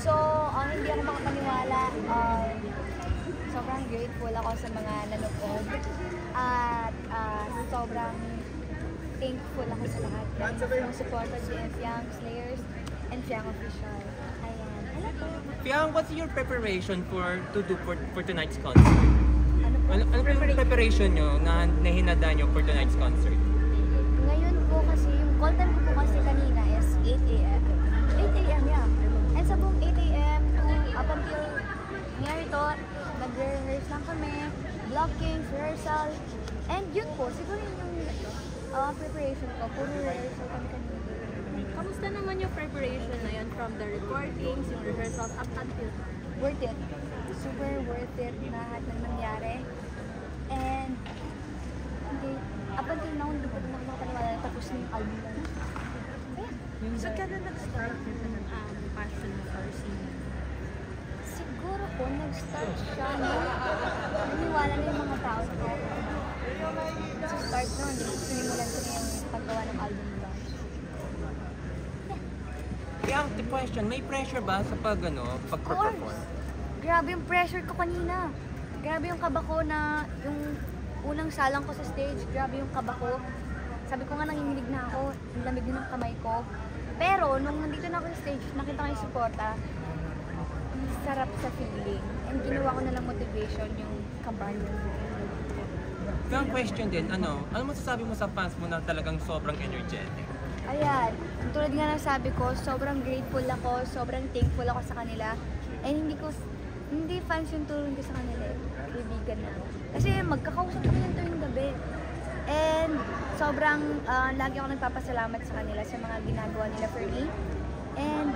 So, hindi ako makapaniwala. Sobrang grateful ako sa mga nanood. At sobrang thankful ako sa lahat. Yung support of GM Fiang, Slayers, and Fiang Official. Ayan. Ano po? Fiang, what's your preparation for tonight's concert? Ano yung preparation nyo na hinada nyo for tonight's concert? Ngayon po kasi, yung call time ko po kasi kanina is 8 a.m. 8 a.m. yeah. And sa buong 8 a.m. up until nito, nag-rehearse lang kami, blocking, rehearsal, and yun po, siguro yun yung preparation ko, puro rehearsal kami kanina. Kamusta naman yung preparation na yun from the recordings, yung rehearsals up until? Worth it. Super worth it na lahat ng nangyari. And up until now, hindi ko rin ako makapaniwala na tapos na yung album na. Ayan. So, kailan nag-start yung passion for singing? Siguro po, nag-start siya nung naniwala na yung mga tao ko. So, start nun, sinimulan ko na yung paggawa ng album launch. Fiang, the question, may pressure ba sa pag-perform? Grabe yung pressure ko kanina. Grabe yung kaba ko na yung unang salang ko sa stage. Grabe yung kaba ko. Sabi ko nga nanginginig na ako. Ang lamig din ng kamay ko. Pero nung nandito na ako sa stage, nakita ko yung suporta. Ang sarap sa feeling. And ginawa ko na lang motivation yung kaba niya. Fiang, question din, ano masasabi mo sa fans mo na talagang sobrang energetic? Ayan. Tulad nga ng sabi ko, sobrang grateful ako. Sobrang thankful ako sa kanila. And hindi fans yung tulong ko sa kanila, kaibigan na. Kasi magkakausap kami ng tuwing gabi. And sobrang lagi ako nagpapasalamat sa kanila sa mga ginagawa nila for me. And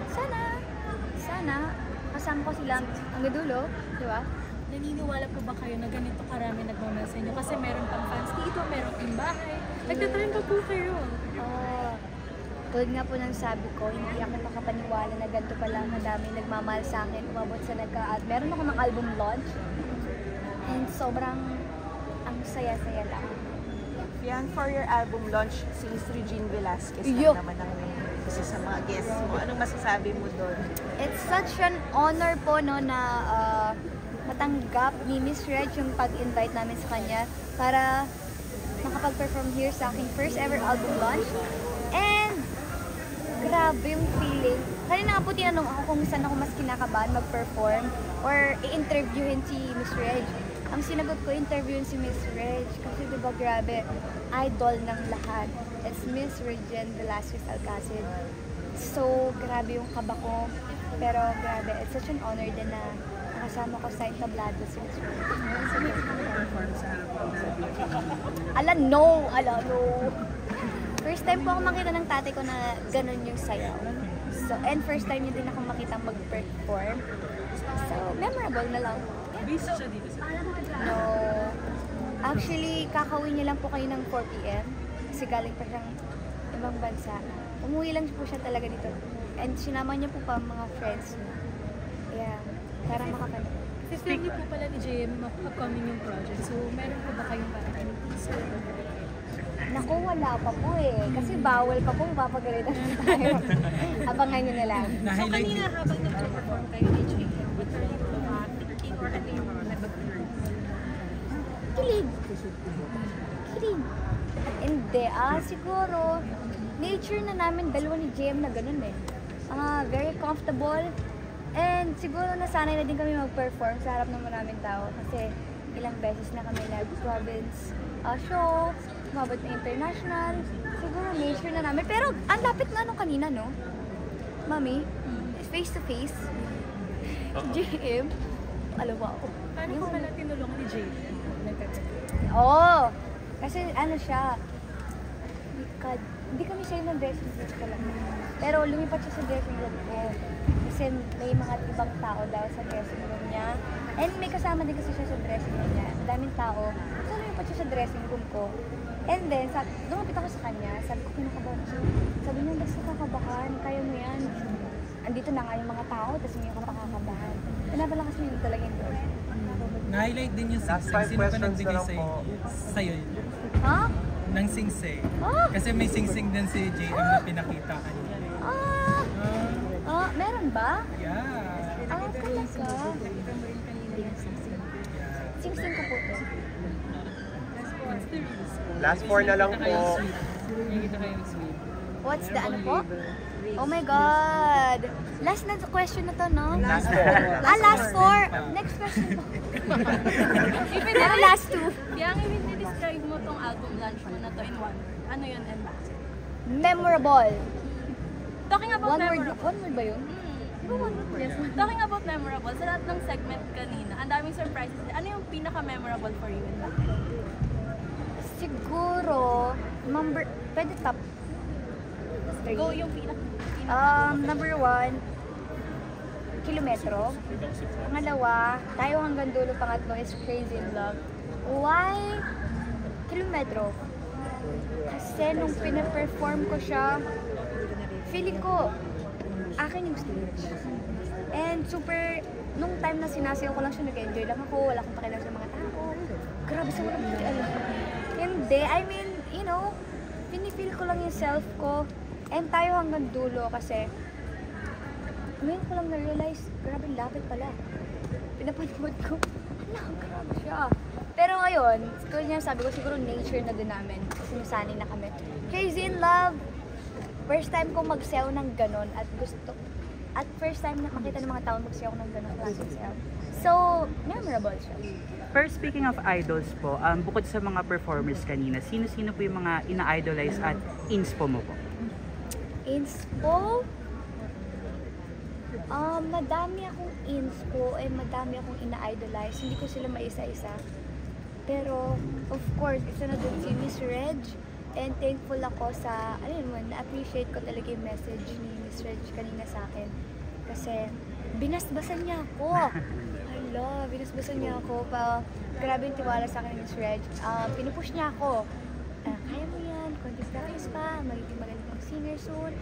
sana, kasama ko sila hanggang dulo, di ba? Naniniwala po ba kayo na ganito karami nagmamahal sa inyo? Kasi meron pang fans dito, meron pang bahay. Nagtatrend pa po kayo. Tulad nga po ng sabi ko, hindi ako makapaniwala na ganito pala madami nagmamahal sa akin. Umabot sa meron ako ng album launch. And sobrang ang saya-saya lang. Fiang, for your album launch, si Regine Velasquez naman ang isa sa mga guests mo. Anong masasabi mo doon? It's such an honor po no, na matanggap ni Miss Reg yung pag-invite namin sa kanya para makapag-perform here sa aking first ever album launch. And grabe yung feeling. Kanina nga po tinanong ako kung saan ako mas kinakabahan mag-perform or i-interviewin si Miss Reg. Ang sinagot ko, interviewin si Miss Reg. Kasi diba grabe, idol ng lahat. It's Miss Regine Velasquez Alcacid. So, grabe yung kaba ko. Pero grabe, it's such an honor din na nakasama ko sa entablado si Miss Reg. No. First time po ako makita ng tatay ko na ganun yung sayaw. So, and first time niya din ako makita mag-perform. So, memorable na lang. Busy siya dito sa No. Actually, kakawin niya lang po kayo ng 4 p.m. Kasi galing pa siyang ibang bansa. Umuwi lang po siya talaga dito. And sinama niya po pa mga friends niya. Yeah, para makapanood. Kasi niyo po pala ni JM upcoming yung project. So, meron po ba kayong parang teaser? Naku, wala pa po eh. Kasi bawal pa pong papagalitan tayo. Abangan nyo na lang. So, kanina habang nag-perform kayo ni JM, what are you thinking or ano yung nag-perform? Kilig. Hindi. Siguro, nature na namin dalawa ni JM na ganun eh. Very comfortable. And siguro nasanay na din kami mag-perform sa harap ng maraming tao. Kasi ilang beses na kami nag-province show, umabot na international. Siguro nature na namin. Pero ang lapit na kanina, no? Mami, face to face. JM, alam mo ako. Paano po pala tinulungan ni JM? Kasi ano siya, hindi kami siya yung dressing room talaga. Pero lumipat siya sa dressing room ko. Kasi may mga ibang tao daw sa dressing room niya. And may kasama din kasi siya sa dressing room niya. Madaming tao. So lumipat siya sa dressing room ko. And then, lumapit ako sa kanya. Sabi ko, kinakabahan siya. Sabi niya, basta kakabahan. Kaya mo yan. Andito na nga yung mga tao, tapos hindi ka makakabahan. Pinapalakas mo yun talaga yung dressing room. Na-highlight din yung singsay. Sino pa nagbigay sa'yo? Ha? Ng singsay. Kasi may singsing din si JM na pinakita kanina. Meron ba? Yeah. talaga? Nakita mo rin kanina yung sing-sing. Sing-sing ko po. What's the reason? Last 4 na lang po. Nakikita kayo sweet. What's the ano po? Oh my God! Last na question na to, no? Last 4. Last 4! Next question po. Pero last 2. Yang i-describe mo tong album launch mo na to in one. Ano yun and bakit? Memorable. Talking about memorable. One word ba yun? Yes. Talking about memorable, sa lahat ng segment kanina, ang daming surprises. Ano yung pinaka-memorable for you and bakit? Siguro, pwede top 3. Go yung pinaka. Number 1, Kilometro. Pangalawa, Tayo Hanggang Dulo. Pangatlo is Crazy in Love. Why Kilometro? Kasi nung pina-perform ko siya, feeling ko, akin yung stage. And super, nung time na sinasayaw ko lang siya, nag-enjoy lang ako, wala akong pakialam sa mga tao. Grabe sa walang pakialam. Hindi, I mean, you know, pinifeel ko lang yung self ko. And Tayo Hanggang Dulo kasi, ngayon ko lang na-realize, grabe lapit pala. Pinapanood ko, grabe siya. Pero ngayon, tulad niya sabi ko, siguro nature na din namin. Kasi nasanay na kami. Crazy in Love, first time ko magsayaw ng ganon at first time na makita ng mga tao magsayaw ng ganon klaseng sayaw. So, memorable siya. First, speaking of idols po, bukod sa mga performers kanina, sino-sino po yung mga ina-idolize at inspo mo po? Inspo? Madami akong inspo and madami akong ina-idolize. Hindi ko sila maisa-isa. Pero, of course, isa na dun si Miss Reg. And thankful ako sa, na-appreciate ko talaga yung message ni Miss Reg kanina sa akin. Kasi, binasbasan niya ako. Hala, binasbasan niya ako. Grabe yung tiwala sa akin ni Miss Reg. Pinupush niya ako. Kaya mo yan, konti practice pa, magiging magaling kang singer soon.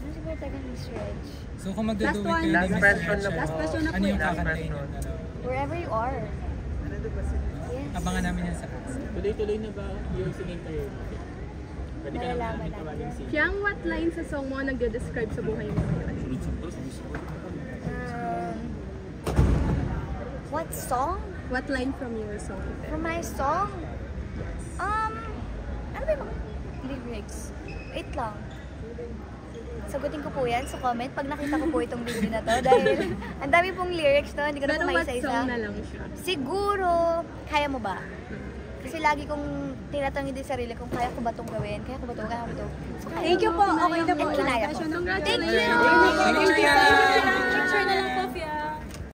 Ano siguro talaga ni Miss Reg? So kung magduduwit kayo Last ni Miss question Reg, na po. Last question na ano po. yung Last kakantayin question. niyo? Wherever you are. Yes. Abangan namin yan sa class. Tuloy-tuloy na ba yung singing career? Pwede ka naman Malalaman namin natin. tawagin si Yang, what line sa song mo nagde-describe sa buhay mo ngayon? What song? What line from your song? For my song? Ano ba yung lyrics? Wait lang. Sagutin ko po yan sa comment pag nakita ko po itong video na to dahil ang dami pong lyrics to, hindi ko na po Pero what maisa-isa. song na lang siya? Siguro, Kaya Mo Ba? Kasi lagi kong tinatanong din sarili kung kaya ko ba itong gawin? Kaya ko ba ito? Kaya ko ba ito? So, Thank you po. Okay na po. And kinaya ko. Congratulations. Thank you!